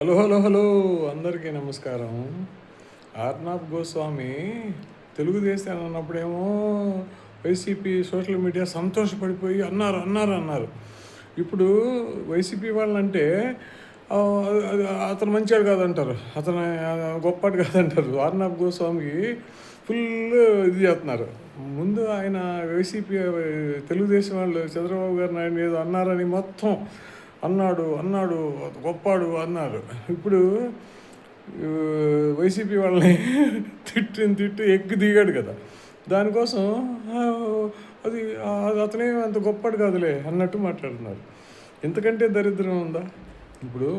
Hello hello hello అందరికీ నమస్కారం. ఆర్నాబ్ గోస్వామి తెలుగుదేశం అన్నప్పుడేమో వైసీపీ సోషల్ మీడియా సంతోషపడిపోయి అన్నారు అన్నారు అన్నారు. ఇప్పుడు వైసీపీ వాళ్ళంటే ఆ, అతను మంచివాడు కాదంటారు, అతను గొప్పవాడు కాదంటారు. ఆర్నాబ్ గోస్వామికి ఫుల్ ఇది చేస్తున్నారు. ముందు ఆయన వైసీపీ తెలుగుదేశం వాళ్ళు చంద్రబాబు గారిని ఆయన ఏదో అన్నారని మొత్తం అన్నాడు అన్నాడు గొప్పాడు అన్నారు. ఇప్పుడు ఆ, వైసీపీ వాళ్ళని తిట్టి ఎక్కి దిగాడు కదా, దానికోసం ఆ, అది అతనే అంత గొప్పడు కాదులే అన్నట్టు మాట్లాడుతున్నారు. ఎంతకంటే దరిద్రం ఉందా? ఇప్పుడు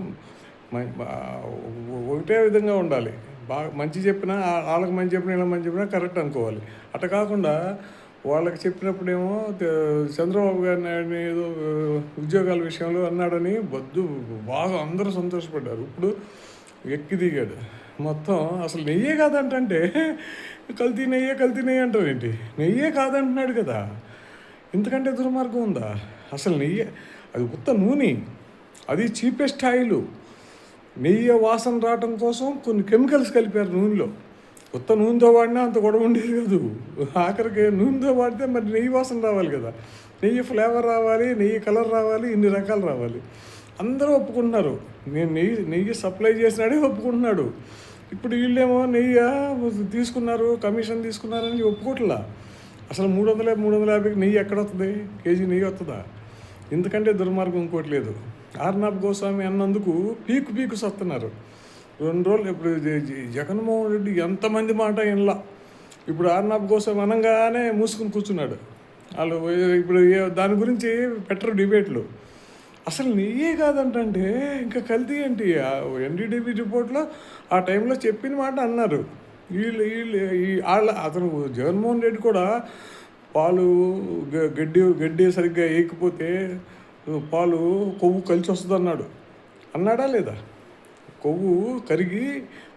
ఒకటే విధంగా ఉండాలి. బాగా మంచి చెప్పినా వాళ్ళకి మంచి చెప్పినా ఇలా మంచి చెప్పినా కరెక్ట్ అనుకోవాలి. అట్ట కాకుండా వాళ్ళకి చెప్పినప్పుడేమో చంద్రబాబు గారిని ఆయన ఏదో ఉద్యోగాల విషయంలో అన్నాడని బాగా అందరూ సంతోషపడ్డారు. ఇప్పుడు ఎక్కి దిగాడు మొత్తం. అసలు నెయ్యే కాదంటే కల్తీ నెయ్యి అంటారు ఏంటి? నెయ్యే కాదంటున్నాడు కదా, ఇంతకంటే దుర్మార్గం ఉందా? అసలు నెయ్యి అది ఉత్త నూనె, అది చీపెస్ట్ ఆయిల్. నెయ్యి వాసన రావటం కోసం కొన్ని కెమికల్స్ కలిపారు నూనెలో. కొత్త నూనెతో వాడినా అంత గొడవ ఉండేది కాదు. ఆఖరికి నూనెతో వాడితే మరి నెయ్యి వాసన రావాలి కదా, నెయ్యి ఫ్లేవర్ రావాలి, నెయ్యి కలర్ రావాలి, ఇన్ని రకాలు రావాలి. అందరూ ఒప్పుకుంటున్నారు. నేను నెయ్యి సప్లై చేసినాడే ఒప్పుకుంటున్నాడు. ఇప్పుడు వీళ్ళేమో నెయ్యి తీసుకున్నారు, కమిషన్ తీసుకున్నారని ఒప్పుకోవట్లా. అసలు 350 నెయ్యి ఎక్కడ వస్తుంది? కేజీ నెయ్యి వస్తుందా? ఎందుకంటే దుర్మార్గం ఇంకోటి లేదు. ఆర్నాబ్ గోస్వామి అన్నందుకు పీకు సస్తున్నారు. 2 రోజులు ఇప్పుడు జగన్మోహన్ రెడ్డి ఎంతమంది మాట వినలా. ఇప్పుడు ఆర్నాబ్ గోస్వామి అనగానే మూసుకుని కూర్చున్నాడు. వాళ్ళు ఇప్పుడు దాని గురించి పెట్టరు డిబేట్లు. అసలు నెయ్యే కాదంటే ఇంకా కల్తీ ఏంటి? ఎన్డీటీవీ రిపోర్ట్లో ఆ టైంలో చెప్పిన మాట అన్నారు. అతను జగన్మోహన్ రెడ్డి కూడా పాలు గడ్డి సరిగ్గా వేయకపోతే పాలు కొవ్వు కలిసి వస్తుంది అన్నాడా లేదా? కొవ్వు కరిగి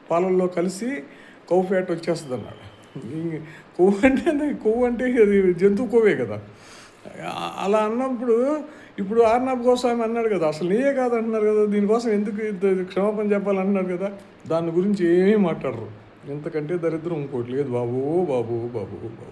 పాలల్లో కలిసి కొవ్వు ఫ్యాట్ వచ్చేస్తుంది అన్నాడు. కొవ్వు అంటే అది జంతువు కొవ్వే కదా. అలా అన్నప్పుడు ఇప్పుడు ఆర్నాబ్ గోస్వామి అన్నాడు కదా, అసలు నీయే కాదంటున్నారు కదా, దీనికోసం ఎందుకు క్షమాపణ చెప్పాలంటున్నాడు కదా. దాని గురించి ఏమీ మాట్లాడరు. ఎంతకంటే దరిద్రం ఇంకోటి లేదు బాబు బాబు బాబు బాబు.